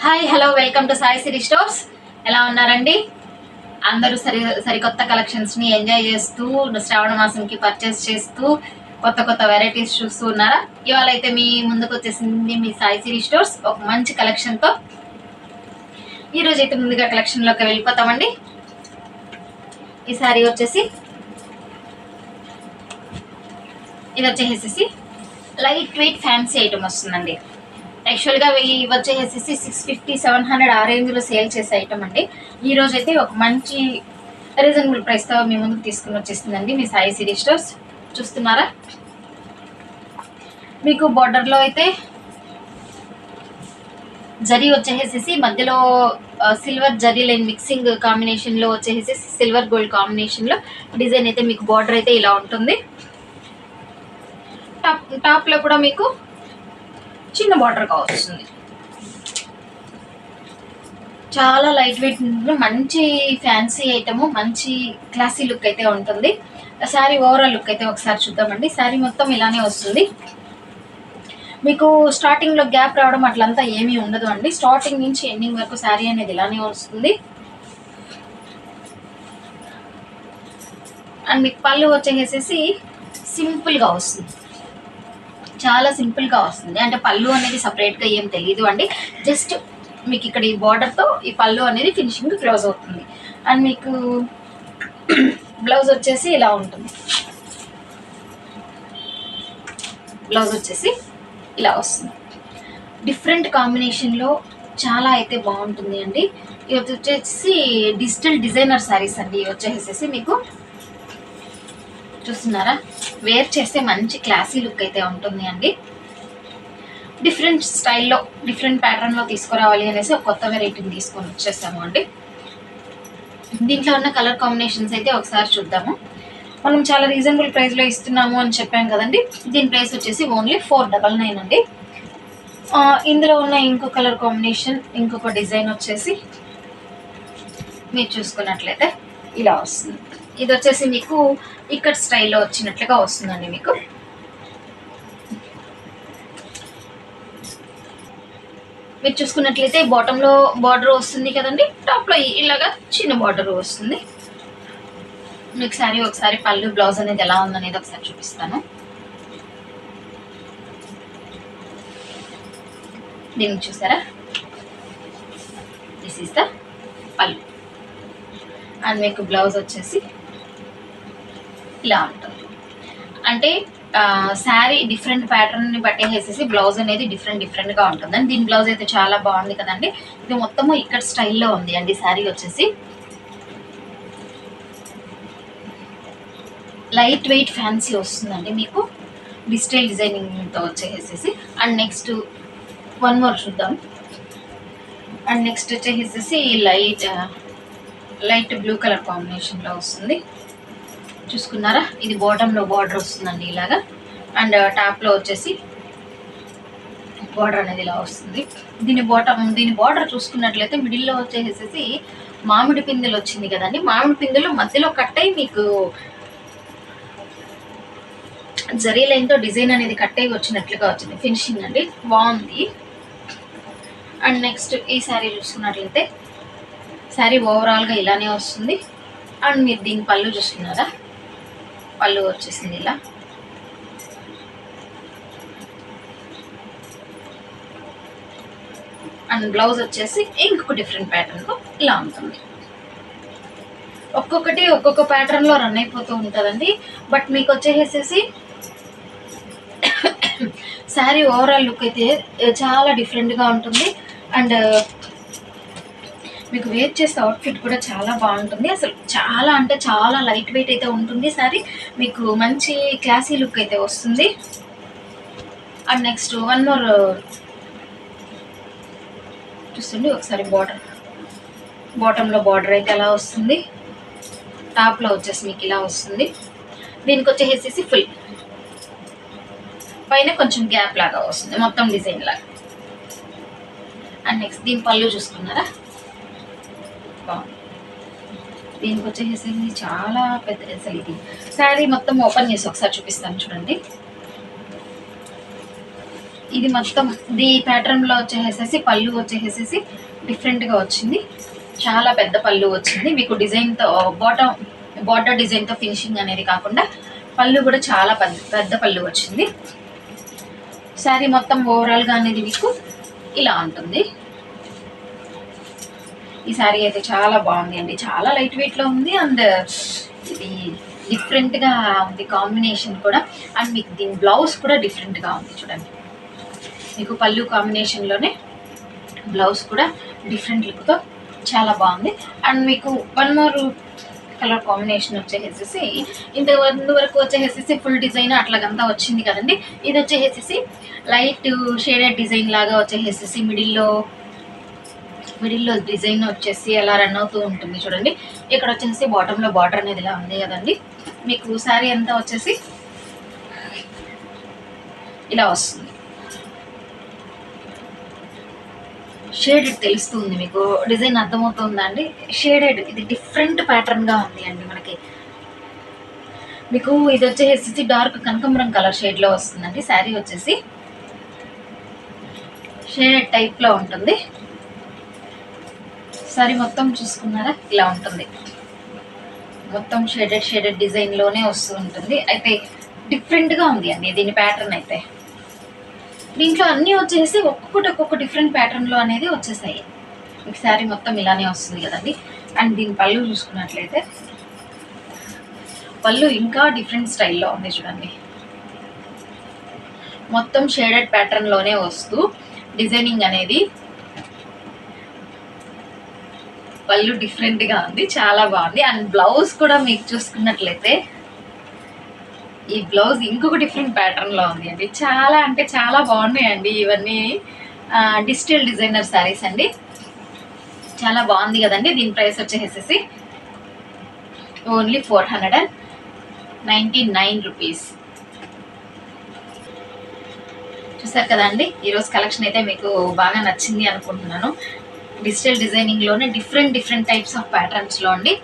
Hi hello welcome to Sai Sri stores. ఎలా ఉన్నారండి అందరూ? సరికొత్త కలెక్షన్స్ని ఎంజాయ్ చేస్తూ శ్రావణ మాసంకి పర్చేస్ చేస్తూ కొత్త కొత్త వెరైటీస్ చూస్తూ ఉన్నారా? ఇవాళ అయితే మీ ముందుకు వచ్చేసింది మీ సాయి సిరీ స్టోర్స్ ఒక మంచి కలెక్షన్తో. ఈరోజు అయితే ముందుగా కలెక్షన్లోకి వెళ్ళిపోతామండి. ఈ సారీ వచ్చేసి ఇది వచ్చేసేసి లైట్ వెయిట్ ఫ్యాన్సీ ఐటమ్ వస్తుందండి. యాక్చువల్గా ఇవి వచ్చేసేసి 650-700 ఆ రేంజ్లో సేల్ చేసే ఐటమ్ అండి. ఈరోజు అయితే ఒక మంచి రీజనబుల్ ప్రైస్తో మీ ముందుకు తీసుకుని వచ్చేసిందండి మీ సాయి సిరీ స్టోర్స్. చూస్తున్నారా? మీకు బార్డర్లో అయితే జరీ వచ్చేసేసి మధ్యలో సిల్వర్ జరీ లైన్ మిక్సింగ్ కాంబినేషన్లో వచ్చేసేసి సిల్వర్ గోల్డ్ కాంబినేషన్లో డిజైన్ అయితే మీకు బార్డర్ అయితే ఇలా ఉంటుంది. టాప్లో కూడా మీకు చిన్న బార్డర్గా వస్తుంది. చాలా లైట్ వెయిట్ మంచి ఫ్యాన్సీ ఐటమ్, మంచి క్లాసీ లుక్ అయితే ఉంటుంది. శారీ ఓవరాల్ లుక్ అయితే ఒకసారి చూద్దామండి. శారీ మొత్తం ఇలానే వస్తుంది. మీకు స్టార్టింగ్లో గ్యాప్ రావడం అట్లంతా ఏమీ ఉండదు అండి. స్టార్టింగ్ నుంచి ఎండింగ్ వరకు శారీ అనేది ఇలానే వస్తుంది. అండ్ మీకు పళ్ళు వచ్చేసేసి సింపుల్గా వస్తుంది, చాలా సింపుల్గా వస్తుంది. అంటే పళ్ళు అనేది సపరేట్గా ఏం తెలియదు అండి. జస్ట్ మీకు ఇక్కడ ఈ బార్డర్తో ఈ పళ్ళు అనేది ఫినిషింగ్ క్లోజ్ అవుతుంది. అండ్ మీకు బ్లౌజ్ వచ్చేసి ఇలా ఉంటుంది. బ్లౌజ్ వచ్చేసి ఇలా వస్తుంది. డిఫరెంట్ కాంబినేషన్లో చాలా అయితే బాగుంటుంది అండి. ఇది వచ్చేసి డిజిటల్ డిజైనర్ శారీస్ అండి. ఇవి వచ్చేసేసి మీకు చూస్తున్నారా? వేర్ చేస్తే మంచి క్లాసీ లుక్ అయితే ఉంటుంది అండి. డిఫరెంట్ స్టైల్లో డిఫరెంట్ ప్యాటర్న్లో తీసుకురావాలి అనేసి ఒక కొత్త వెరైటీని తీసుకొని వచ్చేసాము అండి. దీంట్లో ఉన్న కలర్ కాంబినేషన్స్ అయితే ఒకసారి చూద్దాము. మనం చాలా రీజనబుల్ ప్రైస్లో ఇస్తున్నాము అని చెప్పాం కదండి. దీని ప్రైస్ వచ్చేసి ఓన్లీ 499 అండి. ఇందులో ఉన్న ఇంకో కలర్ కాంబినేషన్, ఇంకొక డిజైన్ వచ్చేసి మీరు చూసుకున్నట్లయితే ఇలా వస్తుంది. ఇది వచ్చేసి మీకు ఇక్కడ స్టైల్లో వచ్చినట్లుగా వస్తుందండి. మీకు మీరు చూసుకున్నట్లయితే బాటంలో బార్డర్ వస్తుంది కదండి, టాప్లో ఇలాగా చిన్న బార్డర్ వస్తుంది. మీకు శారీ ఒకసారి పళ్ళు బ్లౌజ్ అనేది ఎలా ఉందనేది ఒకసారి చూపిస్తాను. దీన్ని చూసారా? దిస్ ఈస్ ద పళ్ళు. అండ్ మీకు బ్లౌజ్ వచ్చేసి ఇలా ఉంటుంది. అంటే శారీ డిఫరెంట్ ప్యాటర్న్ని బట్టి వేసేసి బ్లౌజ్ అనేది డిఫరెంట్గా ఉంటుంది. అండ్ దీని బ్లౌజ్ అయితే చాలా బాగుంది కదండి. ఇది మొత్తము ఇక్కడ స్టైల్లో ఉంది అండి. శారీ వచ్చేసి లైట్ వెయిట్ ఫ్యాన్సీ వస్తుందండి మీకు డిజిటల్ డిజైనింగ్తో వచ్చేసేసి. అండ్ నెక్స్ట్ వన్ మోర్ చూద్దాం. అండ్ నెక్స్ట్ వచ్చేసేసి లైట్ బ్లూ కలర్ కాంబినేషన్లో వస్తుంది. చూసుకున్నారా? ఇది బాటంలో బార్డర్ వస్తుందండి ఇలాగా. అండ్ టాప్లో వచ్చేసి బార్డర్ అనేది ఇలా వస్తుంది. దీని బార్డర్ చూసుకున్నట్లయితే మిడిల్లో వచ్చేసేసి మామిడి పిందెలు వచ్చింది కదండి. మామిడి పిందెలు మధ్యలో కట్ అయ్యి మీకు జరీ లైన్తో డిజైన్ అనేది కట్ అయ్యి వచ్చినట్లుగా వచ్చింది. ఫినిషింగ్ అండి బాగుంది. అండ్ నెక్స్ట్ ఈ శారీ చూసుకున్నట్లయితే శారీ ఓవరాల్గా ఇలానే వస్తుంది. అండ్ మీరు దీని పళ్ళు చూస్తున్నారా? పళ్ళు వచ్చేసింది ఇలా. అండ్ బ్లౌజ్ వచ్చేసి ఇంకొక డిఫరెంట్ ప్యాటర్న్తో ఇలా ఉంటుంది. ఒక్కొక్కటి ఒక్కొక్క ప్యాటర్న్లో రన్ అయిపోతూ ఉంటుందండి. బట్ మీకు వచ్చేసేసి శారీ ఓవరాల్ లుక్ అయితే చాలా డిఫరెంట్గా ఉంటుంది. అండ్ మీకు వేర్ చేసే అవుట్ఫిట్ కూడా చాలా బాగుంటుంది. అసలు చాలా అంటే చాలా లైట్ వెయిట్ అయితే ఉంటుంది శారీ. మీకు మంచి క్లాసీ లుక్ అయితే వస్తుంది. అండ్ నెక్స్ట్ వన్ మోర్ చూస్తుంది ఒకసారి. బాటంలో బార్డర్ అయితే ఎలా వస్తుంది, టాప్లో వచ్చేసి మీకు ఇలా వస్తుంది. దీనికి వచ్చేసేసి ఫుల్ పైన కొంచెం గ్యాప్ లాగా వస్తుంది మొత్తం డిజైన్ లాగా. అండ్ నెక్స్ట్ దీని పళ్ళు చూసుకున్నారా? దీనికి వచ్చేసి చాలా పెద్ద అసలు ఇది శారీ మొత్తం ఓపెన్ చేసి ఒకసారి చూపిస్తాను చూడండి. ఇది మొత్తం ది ప్యాటర్న్లో వచ్చేసేసి పళ్ళు వచ్చేసేసి డిఫరెంట్గా వచ్చింది. చాలా పెద్ద పళ్ళు వచ్చింది మీకు. డిజైన్తో బార్డర్ డిజైన్తో ఫినిషింగ్ అనేది కాకుండా పళ్ళు కూడా చాలా పెద్ద పళ్ళు వచ్చింది. శారీ మొత్తం ఓవరాల్గా అనేది మీకు ఇలా ఉంటుంది. ఈ శారీ అయితే చాలా బాగుంది అండి. చాలా లైట్ వెయిట్లో ఉంది అండ్ ఇది డిఫరెంట్గా ఉంది కాంబినేషన్ కూడా. అండ్ మీకు దీని బ్లౌజ్ కూడా డిఫరెంట్గా ఉంది చూడండి. మీకు పళ్ళు కాంబినేషన్లోనే బ్లౌజ్ కూడా డిఫరెంట్ లుక్తో చాలా బాగుంది. అండ్ మీకు వన్ మోర్ కలర్ కాంబినేషన్ వచ్చేసేసి ఇంతవరకు వచ్చేసేసి ఫుల్ డిజైన్ అట్లాగంతా వచ్చింది కదండి. ఇది వచ్చేసేసి లైట్ షేడెడ్ డిజైన్ లాగా వచ్చేసేసి మిడిల్లో డిజైన్ వచ్చేసి అలా రన్ అవుతూ ఉంటుంది చూడండి. ఇక్కడ వచ్చేసి బాటంలో బార్డర్ అనేది ఇలా ఉంది కదండి. మీకు శారీ అంతా వచ్చేసి ఇలా వస్తుంది. షేడెడ్ తెలుస్తుంది మీకు, డిజైన్ అర్థమవుతుందా అండి? షేడెడ్ ఇది డిఫరెంట్ ప్యాటర్న్గా ఉంది అండి మనకి. మీకు ఇది వచ్చేసి డార్క్ కనకాంబరం కలర్ షేడ్లో వస్తుందండి. శారీ వచ్చేసి షేడెడ్ టైప్లో ఉంటుంది. శారీ మొత్తం చూసుకున్నారా ఇలా ఉంటుంది. మొత్తం షేడెడ్ డిజైన్లోనే వస్తూ ఉంటుంది. అయితే డిఫరెంట్గా ఉంది అండి దీని ప్యాటర్న్ అయితే. దీంట్లో అన్నీ వచ్చేసి ఒక్కొక్క డిఫరెంట్ ప్యాటర్న్లో అనేది వచ్చేసాయి. మీకు శారీ మొత్తం ఇలానే వస్తుంది కదండి. అండ్ దీని పళ్ళు చూసుకున్నట్లయితే పళ్ళు ఇంకా డిఫరెంట్ స్టైల్లో ఉంది చూడండి. మొత్తం షేడెడ్ ప్యాటర్న్లోనే వస్తూ డిజైనింగ్ అనేది పళ్ళు డిఫరెంట్గా ఉంది, చాలా బాగుంది. అండ్ బ్లౌజ్ కూడా మీకు చూసుకున్నట్లయితే ఈ బ్లౌజ్ ఇంకొక డిఫరెంట్ ప్యాటర్న్లో ఉంది అండి. చాలా అంటే చాలా బాగున్నాయండి ఇవన్నీ. డిజిటల్ డిజైనర్ శారీస్ అండి. చాలా బాగుంది కదండి. దీని ప్రైస్ వచ్చేసేసి ఓన్లీ 499 రూపీస్. చూసారు కదండి. ఈరోజు కలెక్షన్ అయితే మీకు బాగా నచ్చింది అనుకుంటున్నాను. డిజిటల్ డిజైనింగ్లోనే డిఫరెంట్ టైప్స్ ఆఫ్ ప్యాటర్న్స్లో అండి.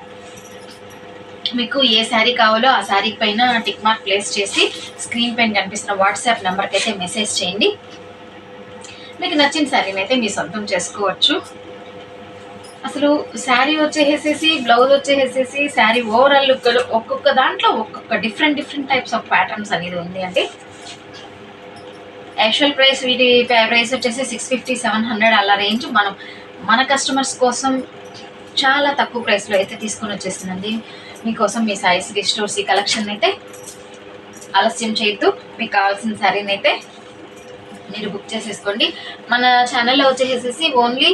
మీకు ఏ శారీ కావాలో ఆ శారీ పైన టిక్ మార్క్ ప్లేస్ చేసి స్క్రీన్ పైన కనిపిస్తున్న వాట్సాప్ నెంబర్కి అయితే మెసేజ్ చేయండి. మీకు నచ్చిన శారీని అయితే మీ సొంతం చేసుకోవచ్చు. అసలు శారీ వచ్చేసేసి బ్లౌజ్ వచ్చేసేసి శారీ ఓవరాల్ లుక్ ఒక్కొక్క దాంట్లో ఒక్కొక్క డిఫరెంట్ టైప్స్ ఆఫ్ ప్యాటర్న్స్ అనేది ఉంది అండి. యాక్చువల్ ప్రైస్ వీటి ప్రైస్ వచ్చేసి 650-700 అలా రేంజ్. మన కస్టమర్స్ కోసం చాలా తక్కువ ప్రైస్లో అయితే తీసుకొని వచ్చేసిందండి. మీకోసం మీ సాయి శ్రీ స్టోర్స్ ఈ కలెక్షన్ అయితే ఆలస్యం చేయొద్దు. మీకు కావాల్సిన శారీని అయితే మీరు బుక్ చేసేసుకోండి. మన ఛానల్లో వచ్చేసేసి ఓన్లీ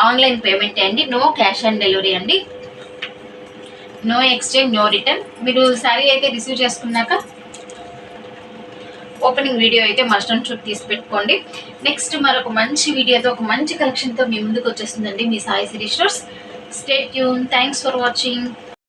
ఆన్లైన్ పేమెంట్ అండి. నో క్యాష్ ఆన్ డెలివరీ అండి. No exchange, no return. మీరు శారీ అయితే రిసీవ్ చేసుకున్నాక ఓపెనింగ్ వీడియో అయితే మస్ట్ అండ్ షుడ్ తీసి పెట్టుకోండి. నెక్స్ట్ మరొక మంచి వీడియోతో ఒక మంచి కలెక్షన్తో మీ ముందుకు వచ్చేస్తుందండి మీ Sai Sri stores. Stay tune. Thanks for watching.